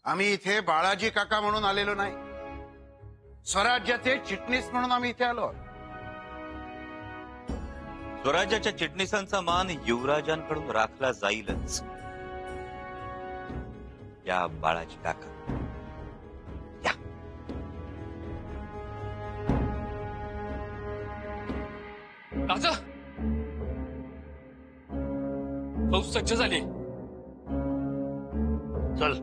आम्ही इथे बाळाजी काका म्हणून आलेलो नाही, स्वराज्याचे चिटणीस म्हणून आम्ही इथे आलो. स्वराज्याच्या चिटणीसांचा मान युवराजांकडून राखला जाईलच. या बाळाजी काका या. राजा, फौज सज्ज झाली. चल.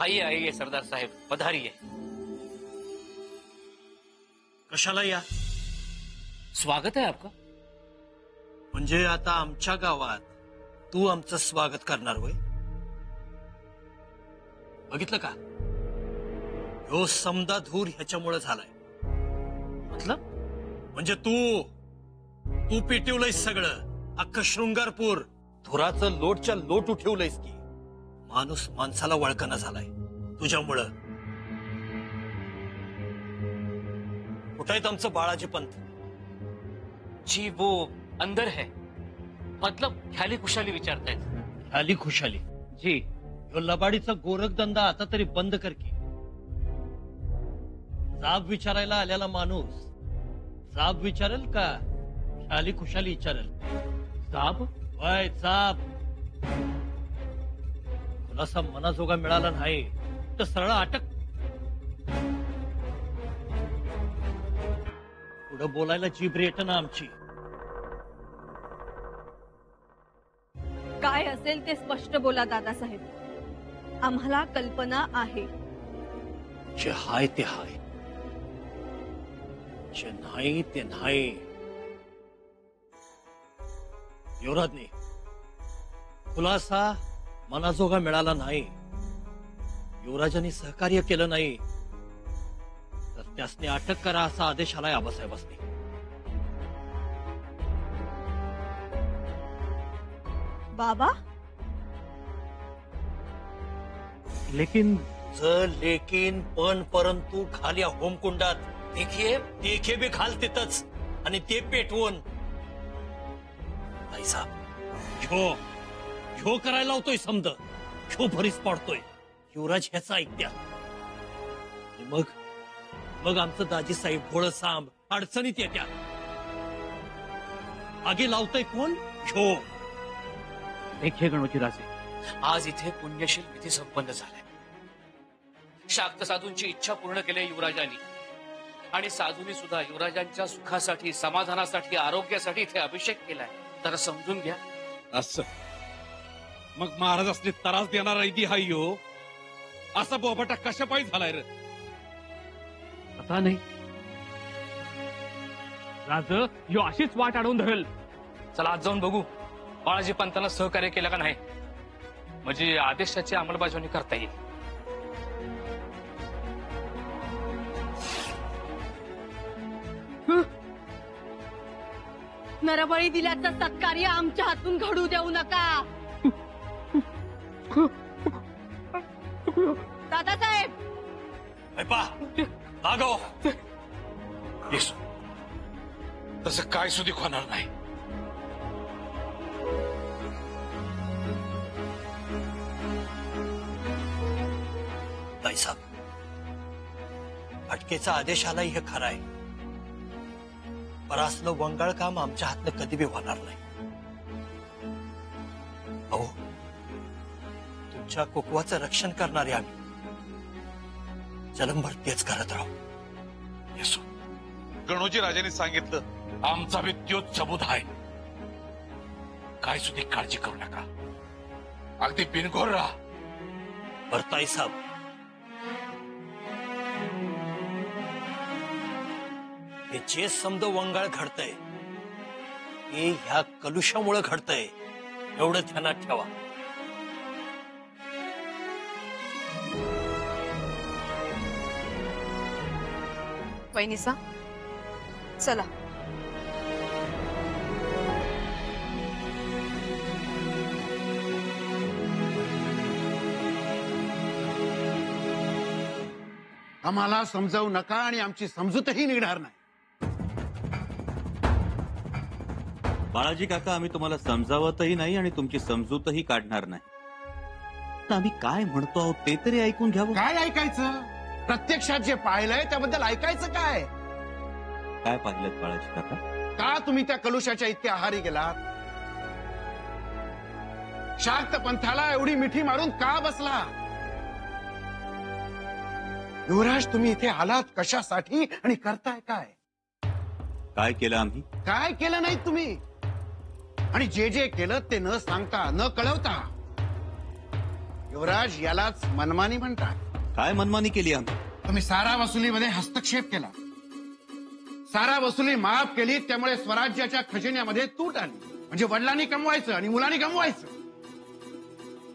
आइए आइए सरदार साहेब, पधारिए. कशाला या? स्वागत है आपका. म्हणजे आता आमच्या गावात तू आमचं स्वागत करणार होय? बघितलं का, ह्यो समदा धूर ह्याच्यामुळे झालाय. मतलब? म्हणजे तू पेटवलंयस सगळं, अख्खं शृंगारपूर धुराचं लोटच्या लोट उठवलंयस की. माणूस माणसाला वळकना झालाय तुझ्यामुळं. कुठं आहेत आमचं बाळाजी पंत? जी वो अंदर है. मतलब ख्याली खुशाली विचारतायत. आली खुशाली जी. ह्यो लबाडीचा गोरखधंदा आता तरी बंद कर की. जाब विचारायला आलेला माणूस जाब विचारेल का ख्याली खुशाली विचारेल? साहब, वय जाब. खुलासा मनाजोगा मिळाला नाही तर सरळ अटक. पुढं बोलायला जीभ रेट ना आमची. काय असेल ते स्पष्ट बोला दादासाहेब, आम्हाला कल्पना आहे. जे हाय ते हाय, जे नाही ते नाही. युवराजने खुलासा मनाजोगा मिळाला नाही, युवराजांनी सहकार्य केलं नाही तर त्यासने अटक करा असा आदेश आलाय आबासाहेबांनी. बाबा, लेकिन लेकिन पण परंतु खाली होमकुंडात देखिए, देखे बी खाल तिथंच आणि ते पेटवून नाही साहेब. ह्यो करायला लावतोय समज, ह्यो भरीस पाडतोय. युवराज ह्याचा ऐकत्या. मग आमचं दाजी साहेब भोळ सांब अडचणीत येत्या. आगी लावतोय कोण? ह्यो. देखिए गणोजी राजे, आज इथे पुण्यशील विधी संपन्न झालाय. शाक्त साधूंची इच्छा पूर्ण केली युवराजांनी, आणि साधूंनी सुद्धा युवराजांच्या सुखासाठी, समाधानासाठी, आरोग्यासाठी इथे अभिषेक केलाय. तर समजून घ्या. असं मग महाराज असले त्रास देणारा इति हा यो असा बोबाटा कशा पायी झालाय रे? पता नाही राज, यो अशीच वाट अडवून धरेल. चला आज जाऊन बघू बाळाजी पंतांना सहकार्य केलं का नाही, म्हणजे आदेशाची अंमलबजावणी करता येईल. नरबळी दिल्याचं सत्कार्य आमच्या हातून घडू देऊ नका. दादासाहेब, तसं काय सुधी होणार नाही. साहेब, अटकेचा आदेश आलाय हे खरं आहे, पर असलं वंगाळ काम आमच्या हातनं कधी बी होणार नाही. अहो, तुमच्या कुकवाचं रक्षण करणारे आम्ही जलमभर तेच करत राहू. येसो, गणोजी राजांनी सांगितलं आमचा बी त्योच सबूत आहे. काय सुधी काळजी करू नका, अगदी बिनघोर राहा. भरताई साहेब, हे जे समद वंगाळ घडतंय हे ह्या कलुषामुळे घडतंय, एवढं ध्यानात ठेवा. वहिनीसा, चला. आम्हाला समजावू नका आणि आमची समजूतही निघणार नाही. बाळाजी काका, आम्ही तुम्हाला समजावतही नाही आणि तुमची समजूतही काढणार नाही. तर आम्ही काय म्हणतो आहोत ते तरी ऐकून घ्यावं. काय ऐकायचं? प्रत्यक्षात जे पाहिलंय त्याबद्दल ऐकायचं काय? काय पाहिलं बाळाजी काका? का तुम्ही त्या कलुषाच्या इतक्या आहारी गेलात? शाक्त पंथाला एवढी मिठी मारून का बसला? युवराज, तुम्ही इथे आलात कशासाठी आणि करताय काय? काय केलं आम्ही? काय केलं नाही तुम्ही? आणि जे जे केलं ते न सांगता न कळवता, युवराज, यालाच मनमानी म्हणतात. काय मनमानी केली आम्ही? तुम्ही सारा वसुलीमध्ये हस्तक्षेप केला. सारा वसुली माफ केली, त्यामुळे स्वराज्याच्या खजिन्यामध्ये तूट आली. म्हणजे वडिलांनी कमवायचं आणि मुलांनी गमवायचं.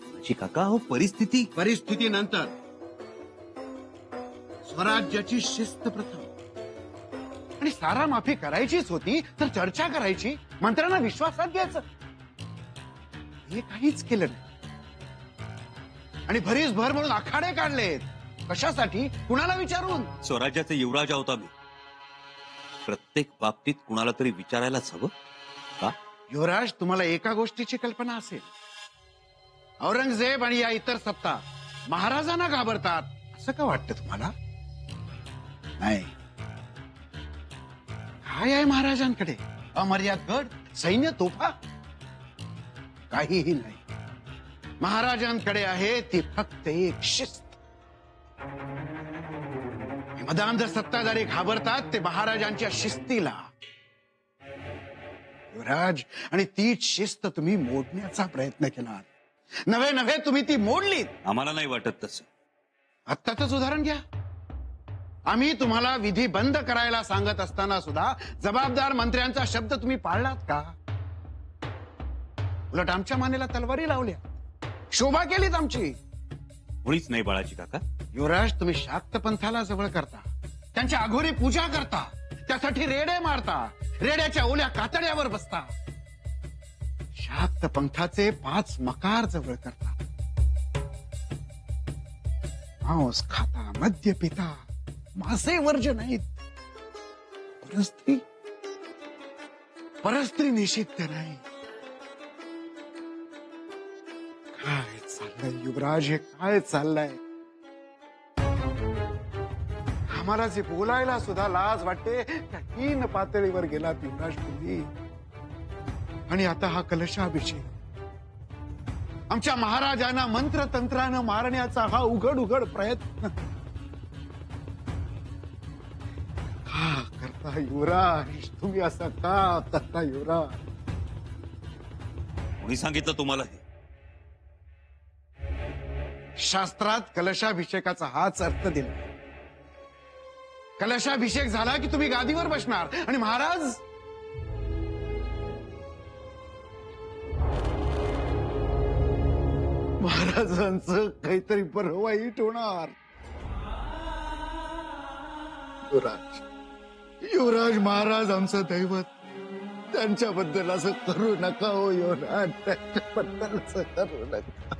बाळाजी काका, हो परिस्थितीनंतर स्वराज्याची शिस्त प्रथम. आणि सारा माफी करायचीच होती तर चर्चा करायची, मंत्र्यांना विश्वासात घ्यायचं. हे काहीच केलं नाही. आणि भरीस भर म्हणून आखाडे काढलेत. कशासाठी? कुणाला विचारून? स्वराज्याचे युवराज आहोत आम्ही. प्रत्येक बाबतीत कुणाला तरी विचारायलाच हवं का? युवराज, तुम्हाला एका गोष्टीची कल्पना असेल. औरंगजेब आणि या इतर सत्ता महाराजांना घाबरतात असं का वाटतं तुम्हाला? नाही. काय आहे महाराजांकडे? अमर्याद गड, सैन्य, तोफा? काहीही नाही. महाराजांकडे आहे ती फक्त एक शिस्त. मदांध सत्ताधारी घाबरतात ते महाराजांच्या शिस्तीला. युवराज, आणि तीच शिस्त तुम्ही मोडण्याचा प्रयत्न केला. नव्हे तुम्ही ती मोडलीत. आम्हाला नाही वाटत तसं. आत्ताच उदाहरण घ्या. आम्ही तुम्हाला विधी बंद करायला सांगत असताना सुद्धा जबाबदार मंत्र्यांचा शब्द तुम्ही पाळलात का? उलट आमच्या मानेला तलवारी लावल्या, शोभा केलीत आमची. मुळीच नाही बाळाजी काका. युवराज, तुम्ही शाक्त पंथाला जवळ करता, त्यांच्या अघोरी पूजा करता, त्यासाठी रेडे मारता, रेड्याच्या ओल्या कातड्यावर बसता. शाक्त पंथाचे 5 मकार जवळ करता. मांस खाता, मद्य पिता, मासे वर्ज नाहीत. परस्त्री निषिद्ध नाही. काय चाललंय युवराज? हे काय चाललंय? आम्हाला जे बोलायला सुद्धा लाज वाटते त्या हीन पातळीवर गेला युवराज तुम्ही. आणि आता हा कलशाभिषेक, आमच्या महाराजांना मंत्रतंत्रानं मारण्याचा हा उघड प्रयत्न का करता युवराज? तुम्ही असं का करता युवराज? कोणी सांगितलं तुम्हाला हे? शास्त्रात कलशाभिषेकाचा हाच अर्थ दिला. कलशाभिषेक झाला की तुम्ही गादीवर बसणार आणि महाराजांचं काहीतरी बरं वाईट होणार. युवराज, महाराज आमचं दैवत. त्यांच्याबद्दल असं करू नका हो युवराज. त्यांच्याबद्दल असं करू नका.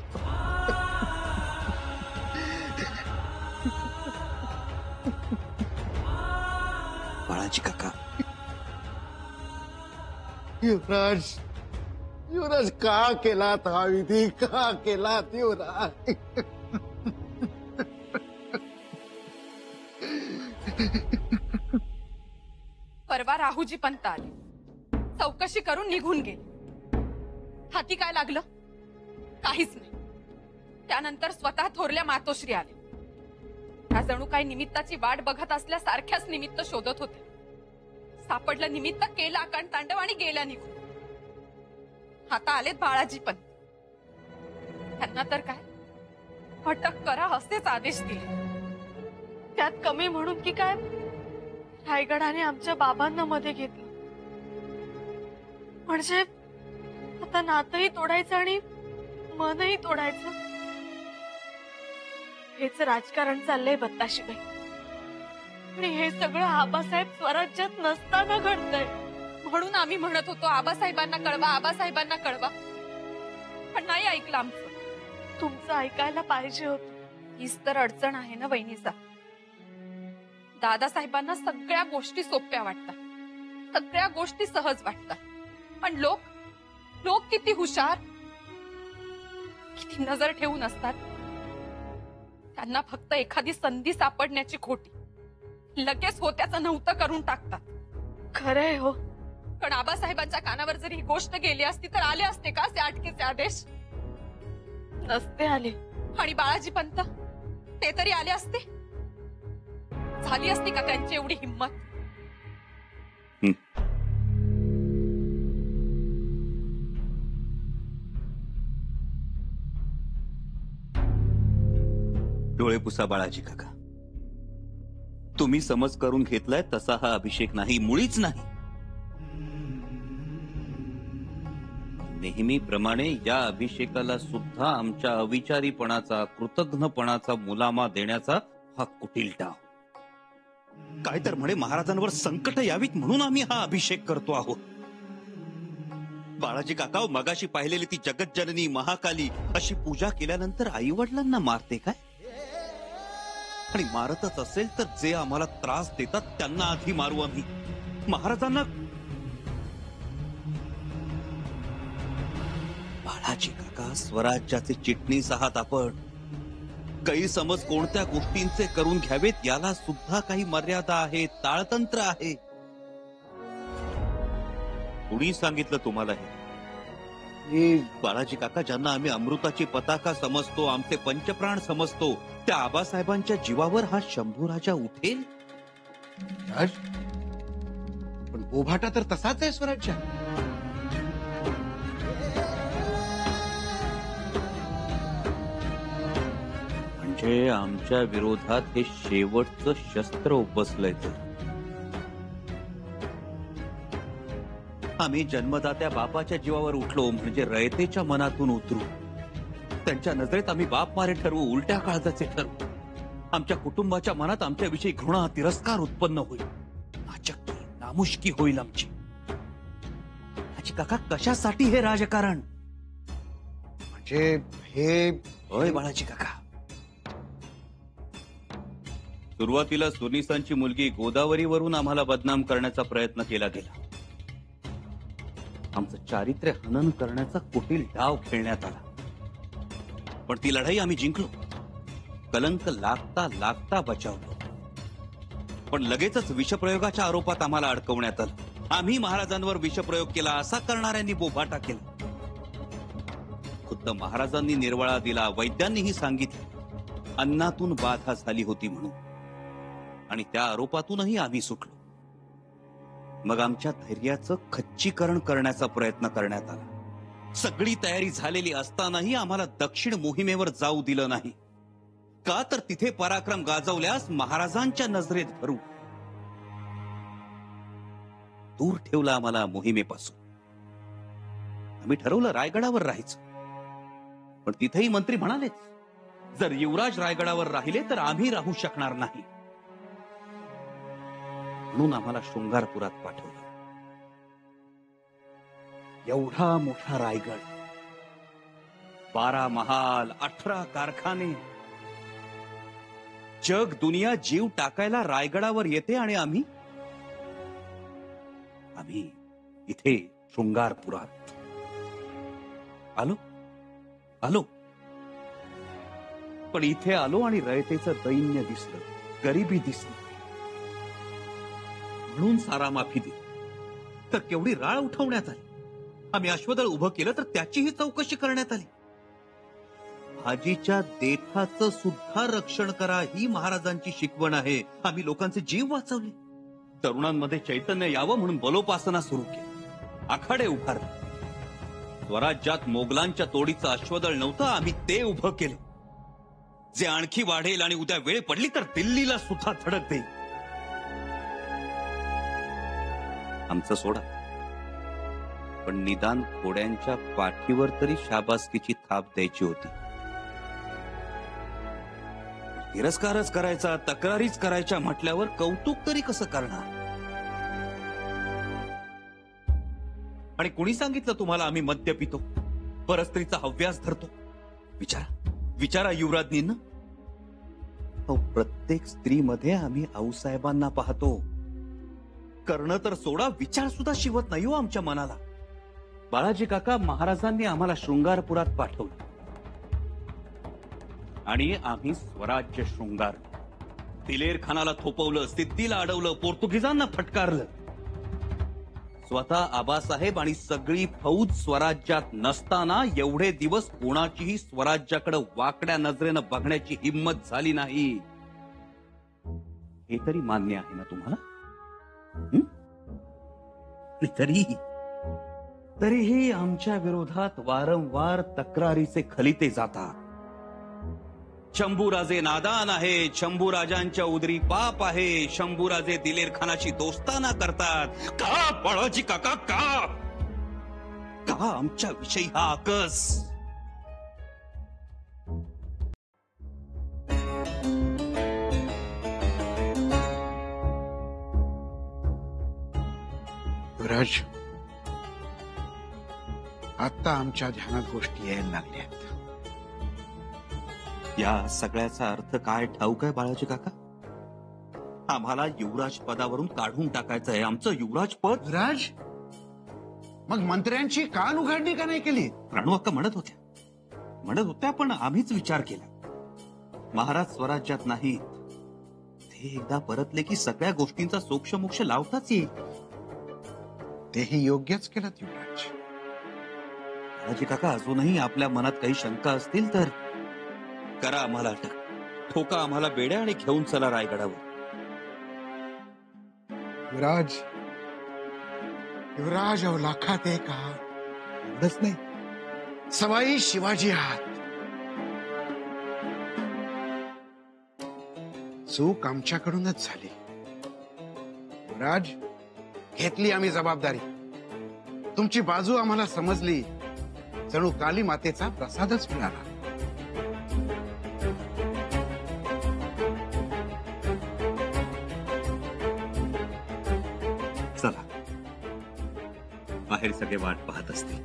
बाळाजी काका, युवराज का केलात हा विधी? का केलात युवराज? परवा राहुजी पंत आले, चौकशी करून निघून गेले. हाती काय लागलं? काहीच नाही. त्यानंतर स्वतः थोरल्या मातोश्री आले. त्या जणू काही निमित्ताची वाट बघत असल्या सारख्याच निमित्त शोधत होते. सापडलं निमित्त, केलं आकांड तांडव आणि गेल्या निघून. आता आलेत बाळाजी पंत. त्यांना तर काय अटक करा असेच आदेश दिले. त्यात कमी म्हणून की काय रायगडाने आमच्या बाबांना मध्ये घेतलं. म्हणजे आता नातही तोडायचं आणि मनही तोडायचं. हेच राजकारण चाललंय बत्ताशीबाई. आणि हे सगळं आबासाहेब स्वराज्यात नसताना घडतंय. म्हणून आम्ही म्हणत होतो आबासाहेबांना कळवा, आबासाहेबांना कळवा. पण नाही ऐकलं आमचं. तुमचं ऐकायला पाहिजे होतं. हीच तर अडचण आहे ना वहिनीचा. दादासाहेबांना सगळ्या गोष्टी सोप्या वाटतात, सगळ्या गोष्टी सहज वाटतात. पण लोक लोक किती हुशार, किती नजर ठेवून असतात. त्यांना फक्त एखादी संधी सापडण्याची खोटी, लगेच होत्याचं नव्हतं करून टाकतात. खरंय हो. पण आबासाहेबांच्या कानावर जर ही गोष्ट गेली असती तर आले असते का ते अटकेचे आदेश? नसते आले. आणि बाळाजी पंत ते तरी आले असते? झाली असती का त्यांची एवढी हिंमत? डोळे पुसा बाळाजी काका. तुम्ही समज करून घेतलाय तसा हा अभिषेक नाही, मुळीच नाही. नेहमीप्रमाणे या अभिषेकाला सुद्धा आमच्या अविचारीपणाचा, कृतज्ञपणाचा मुलामा देण्याचा हा कुटील डाव. काय तर म्हणे महाराजांवर संकट यावीत म्हणून आम्ही हा अभिषेक करतो आहोत. बाळाजी काका, मगाशी पाहिलेली ती जगज्जननी महाकाली अशी पूजा केल्यानंतर आई वडिलांना मारते काय? आणि मारतच असेल तर जे आम्हाला त्रास देतात त्यांना आधी मारू आम्ही. महाराजांना. बाळाजी काका, स्वराज्याचे चिटणीस आहात आपण. गैरसमज कोणत्या गोष्टींचे करून घ्यावेत याला सुद्धा काही मर्यादा आहे, ताळतंत्र आहे. कुणी सांगितलं तुम्हाला हे? बाळाजी काका, ज्यांना आम्ही अमृताची पताका समजतो, आमचे पंचप्राण समजतो, त्या आबासाहेबांच्या जीवावर हा शंभूराजा उठेल? राज, पण बोभाटा तर तसाच आहे स्वराज्य. म्हणजे आमच्या विरोधात हे शेवटचं शस्त्र उपसलंय. तर आम्ही जन्मदात्या बापाच्या जीवावर उठलो म्हणजे रयतेच्या मनातून उतरू. त्यांच्या नजरेत आम्ही बाप मारे ठरवू, उलट्या काळजाचे ठरवू. आमच्या कुटुंबाच्या मनात आमच्याविषयी घृणा, तिरस्कार उत्पन्न होईल, नाचक्की, नामुष्की होईल आमची. आजी काका, कशासाठी हे राजकारण? म्हणजे हे होय बाळाजी काका. सुरुवातीला सुनिसांची मुलगी गोदावरीवरून आम्हाला बदनाम करण्याचा प्रयत्न केला गेला. आमचं चारित्र्य हनन करण्याचा कुटील डाव खेळण्यात आला. पण ती लढाई आम्ही जिंकलो. कलंक लागता लागता बचावलो. पण लगेचच विषप्रयोगाच्या आरोपात आम्हाला अडकवण्यात आलं. आम्ही महाराजांवर विषप्रयोग केला असा करणाऱ्यांनी बोभाटा केला. खुद्द महाराजांनी निर्वाळा दिला, वैद्यांनीही सांगितलं अन्नातून बाधा झाली होती म्हणून. आणि त्या आरोपातूनही आम्ही सुटलो. मग आमच्या धैर्याचं खच्चीकरण करण्याचा प्रयत्न करण्यात आला. सगळी तयारी झालेली असतानाही आम्हाला दक्षिण मोहिमेवर जाऊ दिलं नाही. का तर तिथे पराक्रम गाजवल्यास महाराजांच्या नजरेत भरू. दूर ठेवला आम्हाला मोहिमेपासून. आम्ही ठरवलं रायगडावर राहायचं. पण तिथेही मंत्री म्हणालेच, जर युवराज रायगडावर राहिले तर आम्ही राहू शकणार नाही. म्हणून आम्हाला शृंगारपुरात पाठवलं. एवढा मोठा रायगड, 12 महाल, 18 कारखाने, जग दुनिया जीव टाकायला रायगडावर येते आणि आम्ही इथे शृंगारपुरात आलो. पण इथे आलो आणि रयतेचं दैन्य दिसलं, गरिबी दिसली. म्हणून सारा माफी दिली तर केवढी राळ उठवण्यात आली. आम्ही अश्वदळ उभं केलं तर त्याचीही चौकशी करण्यात आली. भाजीच्या देठाचं सुद्धा रक्षण करा ही महाराजांची शिकवण आहे. आम्ही लोकांचे जीव वाचवले. तरुणांमध्ये चैतन्य यावं म्हणून बलोपासना सुरू केली. आखाडे उभारले. स्वराज्यात मोगलांच्या तोडीचं अश्वदळ नव्हतं, आम्ही ते उभं केलं, जे आणखी वाढेल आणि उद्या वेळ पडली तर दिल्लीला सुद्धा धडक देईल. आमचं सोडा, पण निदान घोड्यांच्या पाठीवर तरी शाबासकीची थाप द्यायची होती. तिरस्कारच करायचा, तक्रारीच करायच्या म्हटल्यावर कौतुक तरी कसं करणार? आणि कुणी सांगितलं तुम्हाला आम्ही मद्य पितो, परस्त्रीचा हव्यास धरतो? विचारा युवराज्ञींना. प्रत्येक स्त्रीमध्ये आम्ही आऊसाहेबांना पाहतो. करणं तर सोडा, विचार सुद्धा शिवत नाही हो आमच्या मनाला. बाळाजी काका, महाराजांनी आम्हाला शृंगारपुरात पाठवलं आणि आम्ही स्वराज्य शृंगार, दिलेर खानाला थोपवलं, सिद्धीला अडवलं, पोर्तुगीजांना फटकारलं. स्वतः आबासाहेब आणि सगळी फौज स्वराज्यात नसताना एवढे दिवस कोणाचीही स्वराज्याकडे वाकड्या नजरेनं बघण्याची हिंमत झाली नाही. हे तरी मान्य आहे ना तुम्हाला? तरीही आमच्या विरोधात वारंवार तक्रारीचे खलिते जातात. शंभूराजे नादान आहे, शंभूराजांच्या उदरी पाप आहे, शंभूराजे दिलेर खानाची दोस्ताना करतात. का बाळाजी काका, का आमच्या विषयी हा आकस? युवराज, आता आमच्या ध्यानात गोष्टी यायला लागल्यात. या सगळ्याचा अर्थ काय ठाऊक आहे बाळाजी काका? आम्हाला युवराज पदावरून काढून टाकायचं आहे. आमचं युवराज पद. युवराज, मग मंत्र्यांची कान उघडणी का नाही केली? राणू अक्का म्हणत होत्या, पण आम्हीच विचार केला. महाराज स्वराज्यात नाहीत, ते एकदा परतले की सगळ्या गोष्टींचा सोक्षमोक्ष लावताच येईल. तेही योग्यच केलं युवराज. बाळाजी काका, अजूनही आपल्या मनात काही शंका असतील तर करा आम्हाला अटक, ठोका आम्हाला बेड्या आणि घेऊन चला रायगडावर. युवराज, युवराज अहो लाखात एक आहात, एवढंच नाही, सवाई शिवाजी आहात. चूक आमच्याकडूनच झाली. युवराज, घेतली आम्ही जबाबदारी. तुमची बाजू आम्हाला समजली. जणू काली मातेचा प्रसादच मिळाला. चला, बाहेर सगळे वाट पाहत असतील.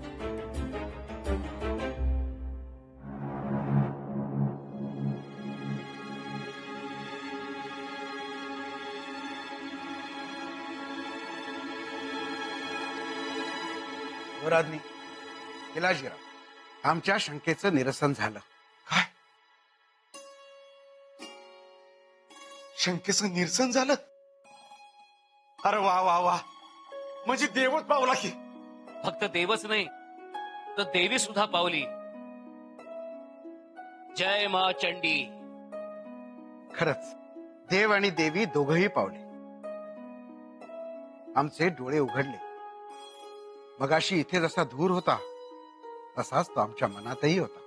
युवराजनी, पिलाजीराव, आमच्या शंकेचं निरसन झालं. काय? शंकेचं निरसन झालं? अरे वा वा वा, म्हणजे देवच पावला की. फक्त देवच नाही तर देवी सुद्धा पावली. जय मा चंडी. खरंच देव आणि देवी दोघंही पावले. आमचे डोळे उघडले. मगाशी इथे जसा धूर होता तसाच तो आमच्या मनातही होता.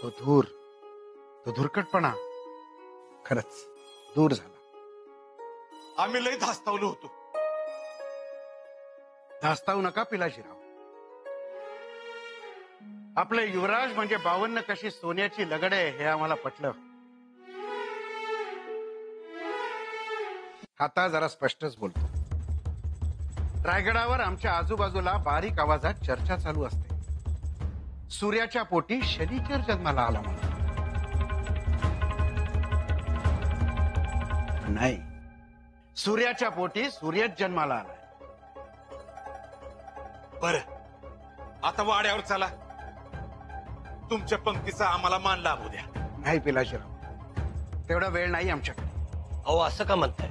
तो धूर, तो धुरकटपणा खरंच दूर झाला. आम्ही लय धास्तावलो होतो. धास्तावू नका पिलाजीराव. आपले युवराज म्हणजे 52 कशी सोन्याची लगड आहे हे आम्हाला पटलं. आता जरा स्पष्टच बोलतो. रायगडावर आमच्या आजूबाजूला बारीक आवाजात चर्चा चालू असते. सूर्याच्या पोटी शनिचर जन्माला आला म्हणून. नाही, सूर्याच्या पोटी सूर्यच जन्माला आलाय. बर, आता वाड्यावर चला. तुमच्या पंक्तीचा आम्हाला मान लाभू द्या. नाही पिलाजीराव, तेवढा वेळ नाही आमच्याकडे. अहो, असं का म्हणताय?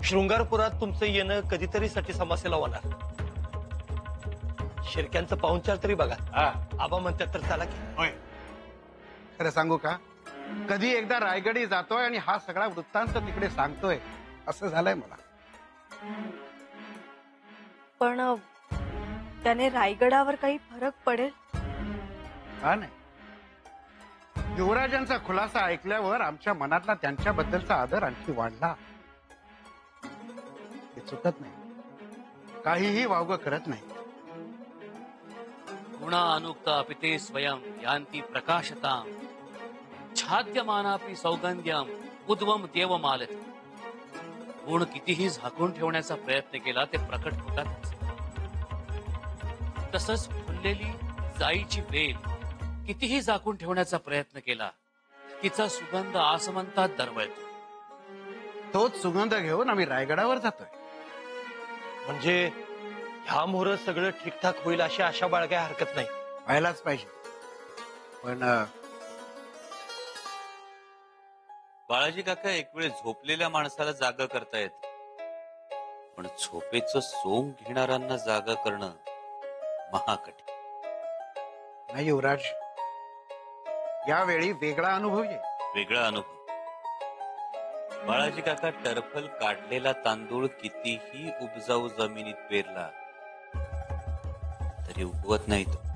शृंगारपुरात तुमचं येणं कधीतरी साठी समस्येला होणार. शिरक्यांचं पाहुणचार तरी बघा. आबा म्हणतात तर चला की. होय, खरं सांगू का, कधी एकदा रायगडी जातोय आणि हा सगळा वृत्तांत तिकडे सांगतोय असं झालंय मला. पण त्याने रायगडावर काही फरक पडेल? हा नाही, युवराजांचा खुलासा ऐकल्यावर आमच्या मनातला त्यांच्याबद्दलचा आदर आणखी वाढला. ते चुकत नाही, काहीही वावगं करत नाही. गुणा अनुक्ता पिते स्वयं यांती प्रकाशतां छाद्यमानापि सौगंध्यम उद्वम देवमालती. गुण कितीही झाकून ठेवण्याचा प्रयत्न केला ते प्रकट होतातच. तसंच फुललेली जाईची वेल कितीही झाकून ठेवण्याचा प्रयत्न केला तिचा सुगंध आसमंतात दरवळतो. तोच सुगंध घेऊन आम्ही रायगडावर जातोय. म्हणजे ह्या मोहर सगळं ठीकठाक होईल अशी आशा बाळगाय हरकत नाही. व्हायलाच पाहिजे. पण बाळाजी काका, एक वेळ झोपलेल्या माणसाला जागा करता येत, पण झोपेचं सोंग घेणाऱ्यांना जागा करणं महाकठीण. नाही युवराज, यावेळी वेगळा अनुभव आहे. वेगळा अनुभव. बाळाजी काका, टरफल काढलेला तांदूळ कितीही उपजाऊ जमिनीत पेरला तरी उगवत नाही तो.